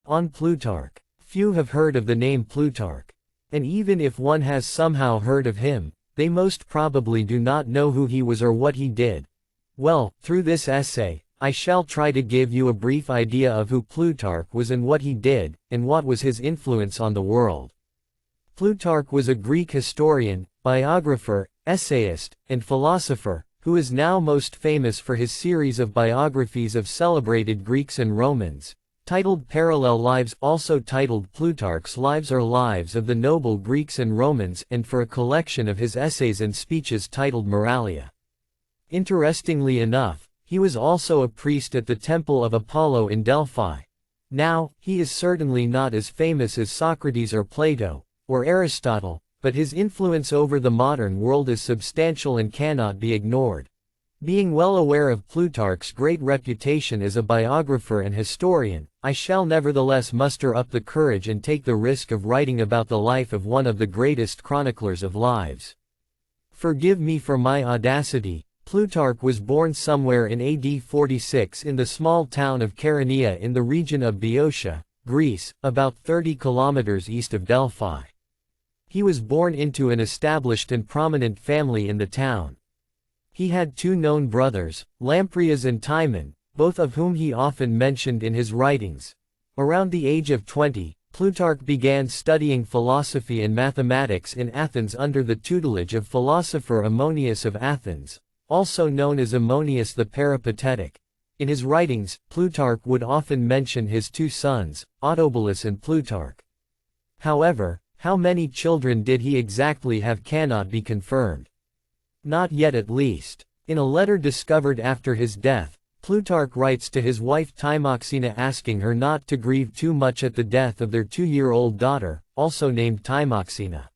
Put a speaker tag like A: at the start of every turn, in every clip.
A: On Plutarch. Few have heard of the name Plutarch. And even if one has somehow heard of him, they most probably do not know who he was or what he did. Well, through this essay, I shall try to give you a brief idea of who Plutarch was and what he did, and what was his influence on the world. Plutarch was a Greek historian, biographer, essayist, and philosopher, who is now most famous for his series of biographies of celebrated Greeks and Romans, titled Parallel Lives, also titled Plutarch's Lives or Lives of the Noble Greeks and Romans, and for a collection of his essays and speeches titled Moralia. Interestingly enough, he was also a priest at the Temple of Apollo in Delphi. Now, he is certainly not as famous as Socrates or Plato, or Aristotle, but his influence over the modern world is substantial and cannot be ignored. Being well aware of Plutarch's great reputation as a biographer and historian, I shall nevertheless muster up the courage and take the risk of writing about the life of one of the greatest chroniclers of lives. Forgive me for my audacity. Plutarch was born somewhere in AD 46 in the small town of Chaeronea in the region of Boeotia, Greece, about 30 kilometers east of Delphi. He was born into an established and prominent family in the town. He had two known brothers, Lamprias and Timon, both of whom he often mentioned in his writings. Around the age of 20, Plutarch began studying philosophy and mathematics in Athens under the tutelage of philosopher Ammonius of Athens, also known as Ammonius the Peripatetic. In his writings, Plutarch would often mention his two sons, Autobolus and Plutarch. However, how many children did he exactly have cannot be confirmed. Not yet at least. In a letter discovered after his death, Plutarch writes to his wife Timoxena asking her not to grieve too much at the death of their 2-year-old daughter, also named Timoxena.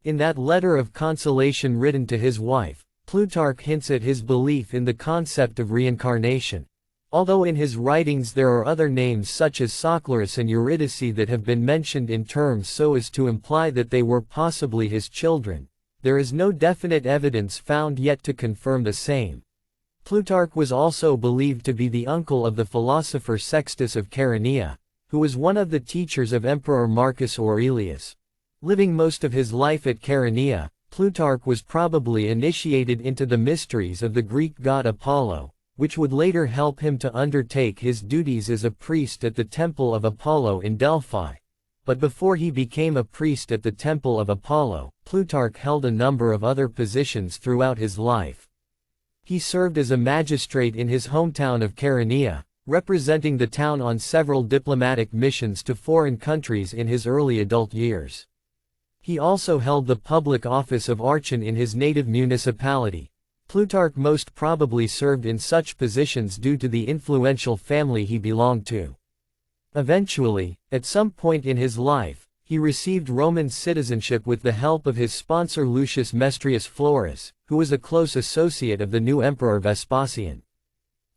A: In that letter of consolation written to his wife, Plutarch hints at his belief in the concept of reincarnation. Although in his writings there are other names such as Soclarus and Eurydice that have been mentioned in terms so as to imply that they were possibly his children, there is no definite evidence found yet to confirm the same. Plutarch was also believed to be the uncle of the philosopher Sextus of Chaeronea, who was one of the teachers of Emperor Marcus Aurelius. Living most of his life at Chaeronea, Plutarch was probably initiated into the mysteries of the Greek god Apollo, which would later help him to undertake his duties as a priest at the Temple of Apollo in Delphi. But before he became a priest at the Temple of Apollo, Plutarch held a number of other positions throughout his life. He served as a magistrate in his hometown of Chaeronea, representing the town on several diplomatic missions to foreign countries in his early adult years. He also held the public office of archon in his native municipality. Plutarch most probably served in such positions due to the influential family he belonged to. Eventually, at some point in his life, he received Roman citizenship with the help of his sponsor Lucius Mestrius Florus, who was a close associate of the new emperor Vespasian.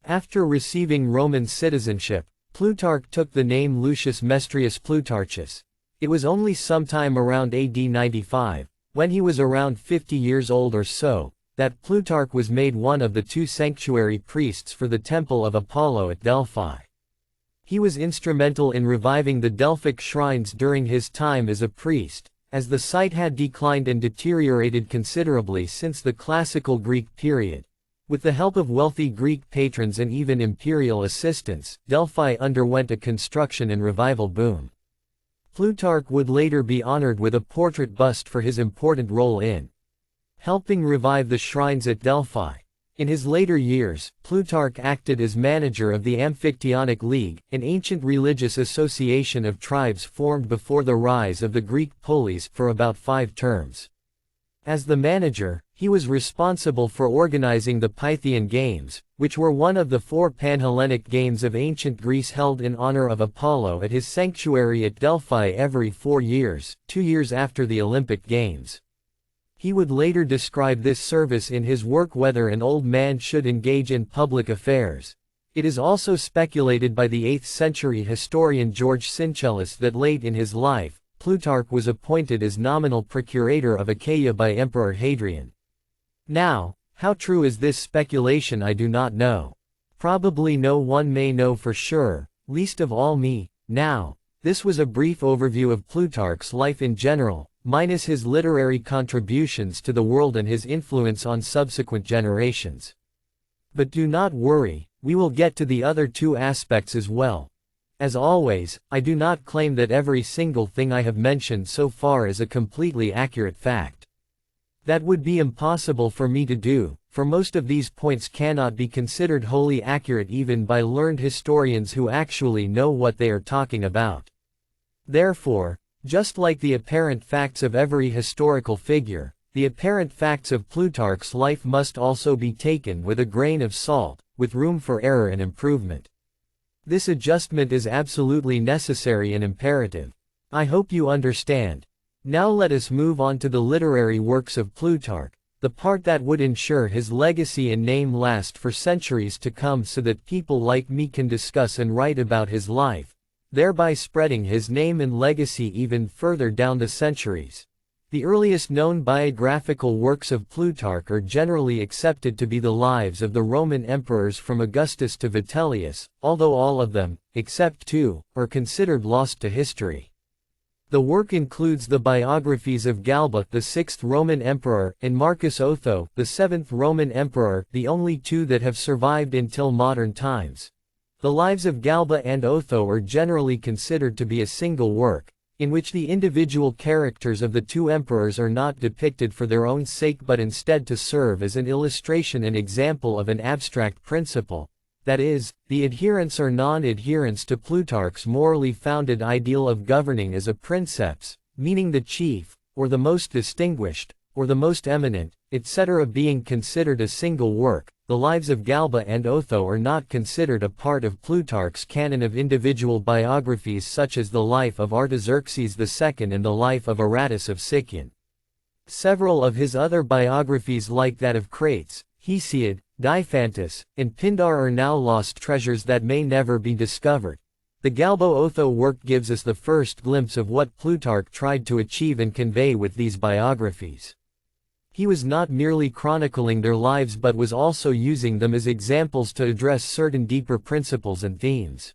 A: After receiving Roman citizenship, Plutarch took the name Lucius Mestrius Plutarchus. It was only sometime around AD 95, when he was around 50 years old or so, that Plutarch was made one of the 2 sanctuary priests for the Temple of Apollo at Delphi. He was instrumental in reviving the Delphic shrines during his time as a priest, as the site had declined and deteriorated considerably since the classical Greek period. With the help of wealthy Greek patrons and even imperial assistance, Delphi underwent a construction and revival boom. Plutarch would later be honored with a portrait bust for his important role in helping revive the shrines at Delphi. In his later years, Plutarch acted as manager of the Amphictyonic League, an ancient religious association of tribes formed before the rise of the Greek polis, for about 5 terms. As the manager, he was responsible for organizing the Pythian Games, which were one of the 4 Panhellenic games of ancient Greece held in honor of Apollo at his sanctuary at Delphi every 4 years, 2 years after the Olympic Games. He would later describe this service in his work Whether an Old Man Should Engage in Public Affairs. It is also speculated by the 8th century historian George Syncellus that late in his life, Plutarch was appointed as nominal procurator of Achaia by Emperor Hadrian. Now, how true is this speculation I do not know. Probably no one may know for sure, least of all me, Now, this was a brief overview of Plutarch's life in general, minus his literary contributions to the world and his influence on subsequent generations. But do not worry, we will get to the other two aspects as well. As always, I do not claim that every single thing I have mentioned so far is a completely accurate fact. That would be impossible for me to do, for most of these points cannot be considered wholly accurate even by learned historians who actually know what they are talking about. Therefore, just like the apparent facts of every historical figure, the apparent facts of Plutarch's life must also be taken with a grain of salt, with room for error and improvement. This adjustment is absolutely necessary and imperative. I hope you understand. Now let us move on to the literary works of Plutarch, the part that would ensure his legacy and name last for centuries to come so that people like me can discuss and write about his life, thereby spreading his name and legacy even further down the centuries. The earliest known biographical works of Plutarch are generally accepted to be the lives of the Roman emperors from Augustus to Vitellius, although all of them, except two, are considered lost to history. The work includes the biographies of Galba, the sixth Roman emperor, and Marcus Otho, the seventh Roman emperor, the only two that have survived until modern times. The lives of Galba and Otho are generally considered to be a single work, in which the individual characters of the two emperors are not depicted for their own sake but instead to serve as an illustration and example of an abstract principle. That is, the adherence or non-adherence to Plutarch's morally founded ideal of governing as a princeps, meaning the chief, or the most distinguished, or the most eminent, etc. being considered a single work. The lives of Galba and Otho are not considered a part of Plutarch's canon of individual biographies such as the life of Artaxerxes II and the life of Aratus of Sicyon. Several of his other biographies like that of Crates, Hesiod, Diophantus, and Pindar are now lost treasures that may never be discovered. The Galba-Otho work gives us the first glimpse of what Plutarch tried to achieve and convey with these biographies. He was not merely chronicling their lives but was also using them as examples to address certain deeper principles and themes.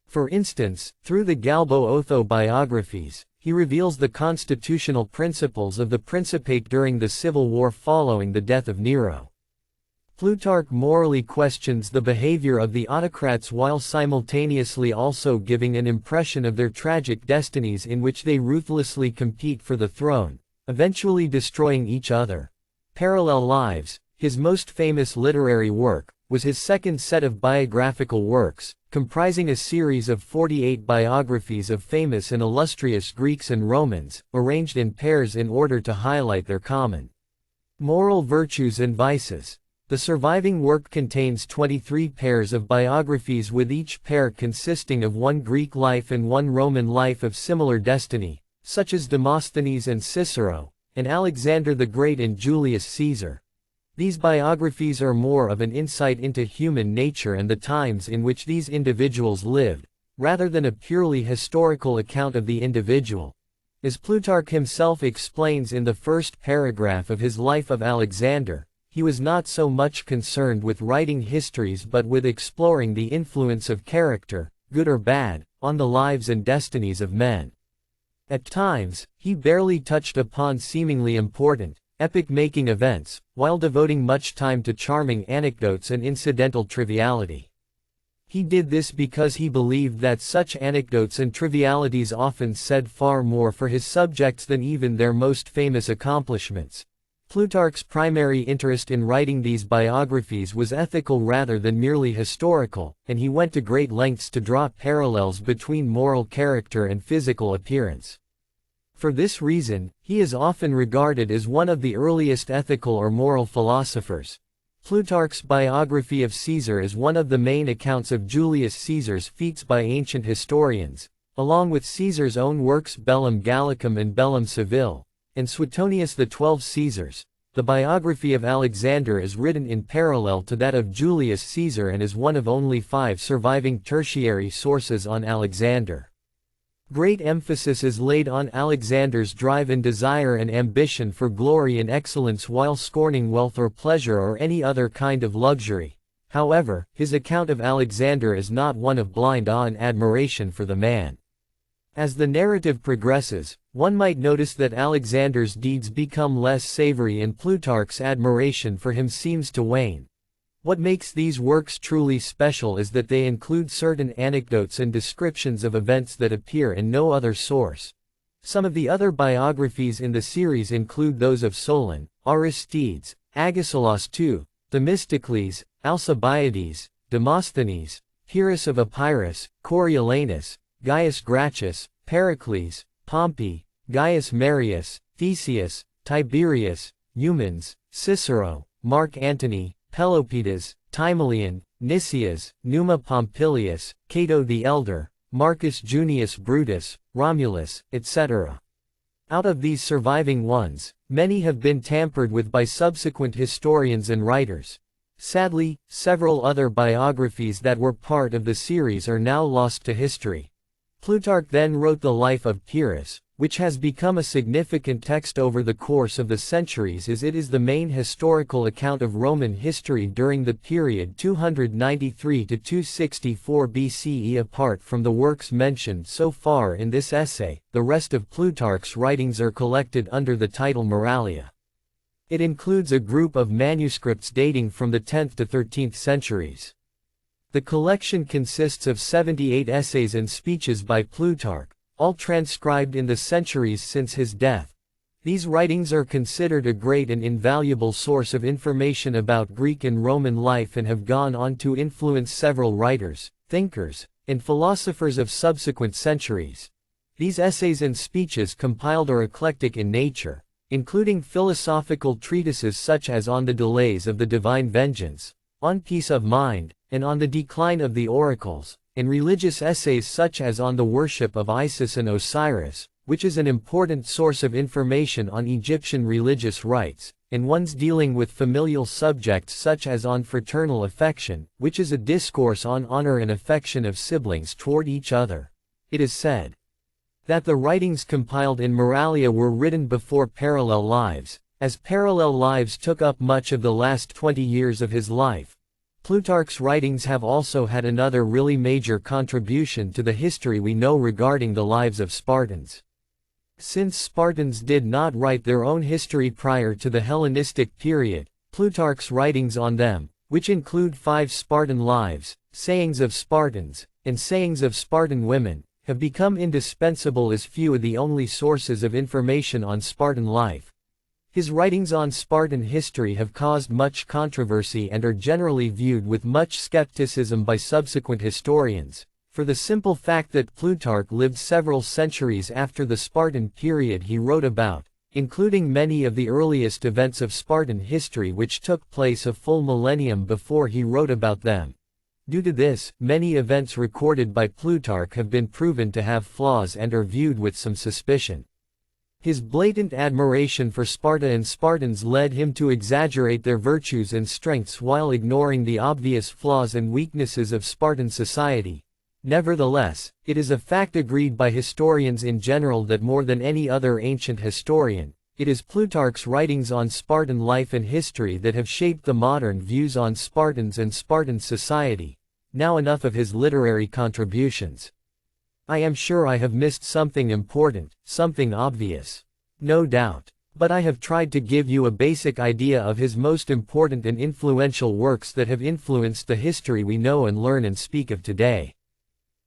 A: For instance, through the Galba-Otho biographies, he reveals the constitutional principles of the Principate during the civil war following the death of Nero. Plutarch morally questions the behavior of the autocrats while simultaneously also giving an impression of their tragic destinies in which they ruthlessly compete for the throne, eventually destroying each other. Parallel Lives, his most famous literary work, was his second set of biographical works, comprising a series of 48 biographies of famous and illustrious Greeks and Romans, arranged in pairs in order to highlight their common moral virtues and vices. The surviving work contains 23 pairs of biographies with each pair consisting of one Greek life and one Roman life of similar destiny, such as Demosthenes and Cicero, and Alexander the Great and Julius Caesar. These biographies are more of an insight into human nature and the times in which these individuals lived, rather than a purely historical account of the individual. As Plutarch himself explains in the first paragraph of his Life of Alexander, he was not so much concerned with writing histories but with exploring the influence of character, good or bad, on the lives and destinies of men. At times, he barely touched upon seemingly important, epic-making events, while devoting much time to charming anecdotes and incidental triviality. He did this because he believed that such anecdotes and trivialities often said far more for his subjects than even their most famous accomplishments. Plutarch's primary interest in writing these biographies was ethical rather than merely historical, and he went to great lengths to draw parallels between moral character and physical appearance. For this reason, he is often regarded as one of the earliest ethical or moral philosophers. Plutarch's biography of Caesar is one of the main accounts of Julius Caesar's feats by ancient historians, along with Caesar's own works Bellum Gallicum and Bellum Seville, and Suetonius' The 12 Caesars. The biography of Alexander is written in parallel to that of Julius Caesar and is one of only 5 surviving tertiary sources on Alexander. Great emphasis is laid on Alexander's drive and desire and ambition for glory and excellence while scorning wealth or pleasure or any other kind of luxury. However, his account of Alexander is not one of blind awe and admiration for the man. As the narrative progresses, one might notice that Alexander's deeds become less savory and Plutarch's admiration for him seems to wane. What makes these works truly special is that they include certain anecdotes and descriptions of events that appear in no other source. Some of the other biographies in the series include those of Solon, Aristides, Agesilaus II, Themistocles, Alcibiades, Demosthenes, Pyrrhus of Epirus, Coriolanus, Gaius Gracchus, Pericles, Pompey, Gaius Marius, Theseus, Tiberius, Eumenes, Cicero, Mark Antony, Pelopidas, Timoleon, Nicias, Numa Pompilius, Cato the Elder, Marcus Junius Brutus, Romulus, etc. Out of these surviving ones, many have been tampered with by subsequent historians and writers. Sadly, several other biographies that were part of the series are now lost to history. Plutarch then wrote the life of Pyrrhus, which has become a significant text over the course of the centuries as it is the main historical account of Roman history during the period 293 to 264 BCE. Apart from the works mentioned so far in this essay, the rest of Plutarch's writings are collected under the title Moralia. It includes a group of manuscripts dating from the 10th to 13th centuries. The collection consists of 78 essays and speeches by Plutarch, all transcribed in the centuries since his death. These writings are considered a great and invaluable source of information about Greek and Roman life and have gone on to influence several writers, thinkers, and philosophers of subsequent centuries. These essays and speeches compiled are eclectic in nature, including philosophical treatises such as On the Delays of the Divine Vengeance, On Peace of Mind, and On the Decline of the Oracles, and religious essays such as On the Worship of Isis and Osiris, which is an important source of information on Egyptian religious rites, and ones dealing with familial subjects such as On Fraternal Affection, which is a discourse on honor and affection of siblings toward each other. It is said that the writings compiled in Moralia were written before Parallel Lives, as Parallel Lives took up much of the last 20 years of his life. Plutarch's writings have also had another really major contribution to the history we know regarding the lives of Spartans. Since Spartans did not write their own history prior to the Hellenistic period, Plutarch's writings on them, which include 5 Spartan lives, sayings of Spartans, and sayings of Spartan women, have become indispensable as few of the only sources of information on Spartan life. His writings on Spartan history have caused much controversy and are generally viewed with much skepticism by subsequent historians, for the simple fact that Plutarch lived several centuries after the Spartan period he wrote about, including many of the earliest events of Spartan history which took place a full millennium before he wrote about them. Due to this, many events recorded by Plutarch have been proven to have flaws and are viewed with some suspicion. His blatant admiration for Sparta and Spartans led him to exaggerate their virtues and strengths while ignoring the obvious flaws and weaknesses of Spartan society. Nevertheless, it is a fact agreed by historians in general that more than any other ancient historian, it is Plutarch's writings on Spartan life and history that have shaped the modern views on Spartans and Spartan society. Now enough of his literary contributions. I am sure I have missed something important, something obvious. No doubt. But I have tried to give you a basic idea of his most important and influential works that have influenced the history we know and learn and speak of today.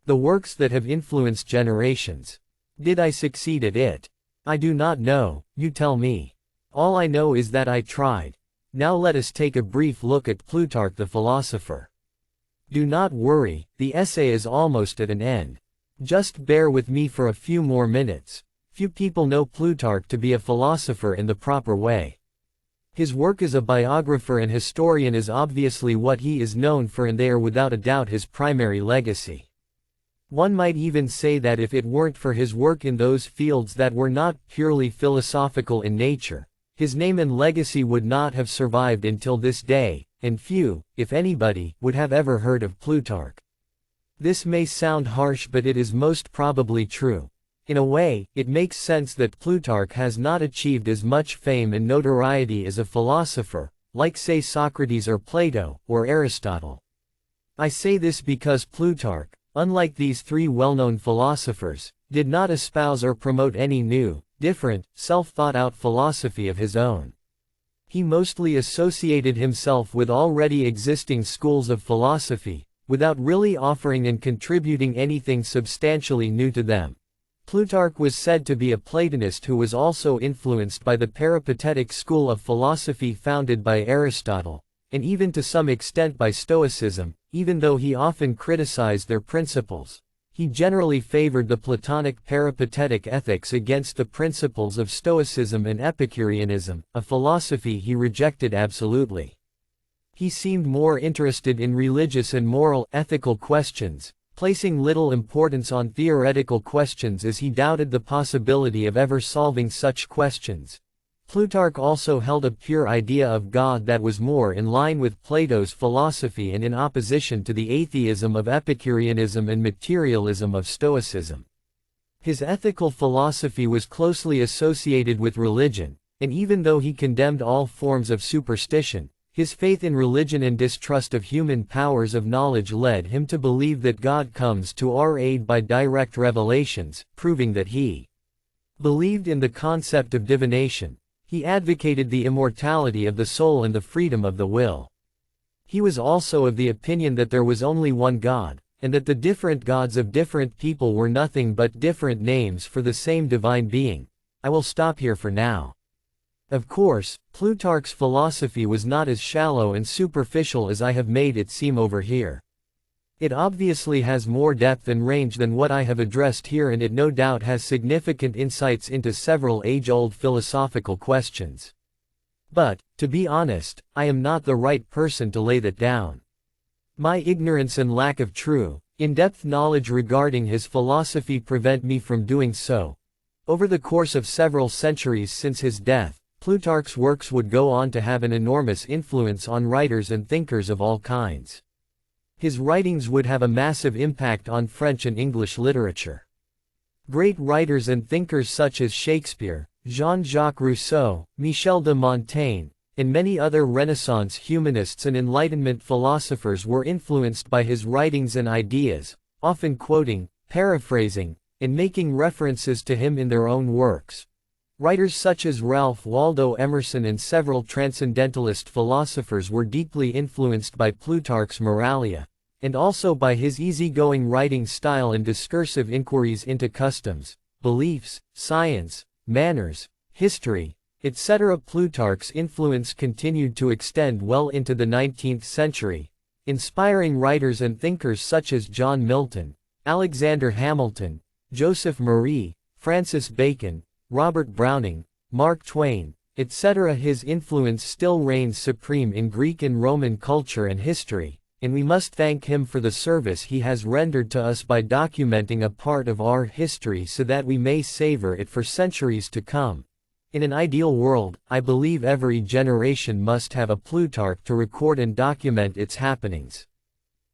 A: The works that have influenced generations. Did I succeed at it? I do not know, you tell me. All I know is that I tried. Now let us take a brief look at Plutarch the philosopher. Do not worry, the essay is almost at an end. Just bear with me for a few more minutes. Few people know Plutarch to be a philosopher in the proper way. His work as a biographer and historian is obviously what he is known for, and they are without a doubt his primary legacy. One might even say that if it weren't for his work in those fields that were not purely philosophical in nature, his name and legacy would not have survived until this day, and few, if anybody, would have ever heard of Plutarch. This may sound harsh, but it is most probably true. In a way, it makes sense that Plutarch has not achieved as much fame and notoriety as a philosopher, like say Socrates or Plato, or Aristotle. I say this because Plutarch, unlike these three well-known philosophers, did not espouse or promote any new, different, self-thought-out philosophy of his own. He mostly associated himself with already existing schools of philosophy, without really offering and contributing anything substantially new to them. Plutarch was said to be a Platonist who was also influenced by the peripatetic school of philosophy founded by Aristotle, and even to some extent by Stoicism, even though he often criticized their principles. He generally favored the Platonic peripatetic ethics against the principles of Stoicism and Epicureanism, a philosophy he rejected absolutely. He seemed more interested in religious and moral, ethical questions, placing little importance on theoretical questions as he doubted the possibility of ever solving such questions. Plutarch also held a pure idea of God that was more in line with Plato's philosophy and in opposition to the atheism of Epicureanism and materialism of Stoicism. His ethical philosophy was closely associated with religion, and even though he condemned all forms of superstition, his faith in religion and distrust of human powers of knowledge led him to believe that God comes to our aid by direct revelations, proving that he believed in the concept of divination. He advocated the immortality of the soul and the freedom of the will. He was also of the opinion that there was only one God, and that the different gods of different people were nothing but different names for the same divine being. I will stop here for now. Of course, Plutarch's philosophy was not as shallow and superficial as I have made it seem over here. It obviously has more depth and range than what I have addressed here, and it no doubt has significant insights into several age-old philosophical questions. But, to be honest, I am not the right person to lay that down. My ignorance and lack of true, in-depth knowledge regarding his philosophy prevent me from doing so. Over the course of several centuries since his death, Plutarch's works would go on to have an enormous influence on writers and thinkers of all kinds. His writings would have a massive impact on French and English literature. Great writers and thinkers such as Shakespeare, Jean-Jacques Rousseau, Michel de Montaigne, and many other Renaissance humanists and Enlightenment philosophers were influenced by his writings and ideas, often quoting, paraphrasing, and making references to him in their own works. Writers such as Ralph Waldo Emerson and several transcendentalist philosophers were deeply influenced by Plutarch's Moralia, and also by his easygoing writing style and discursive inquiries into customs, beliefs, science, manners, history, etc. Plutarch's influence continued to extend well into the 19th century, inspiring writers and thinkers such as John Milton, Alexander Hamilton, Joseph Marie, Francis Bacon, Robert Browning, Mark Twain, etc. His influence still reigns supreme in Greek and Roman culture and history, and we must thank him for the service he has rendered to us by documenting a part of our history so that we may savor it for centuries to come. In an ideal world, I believe every generation must have a Plutarch to record and document its happenings.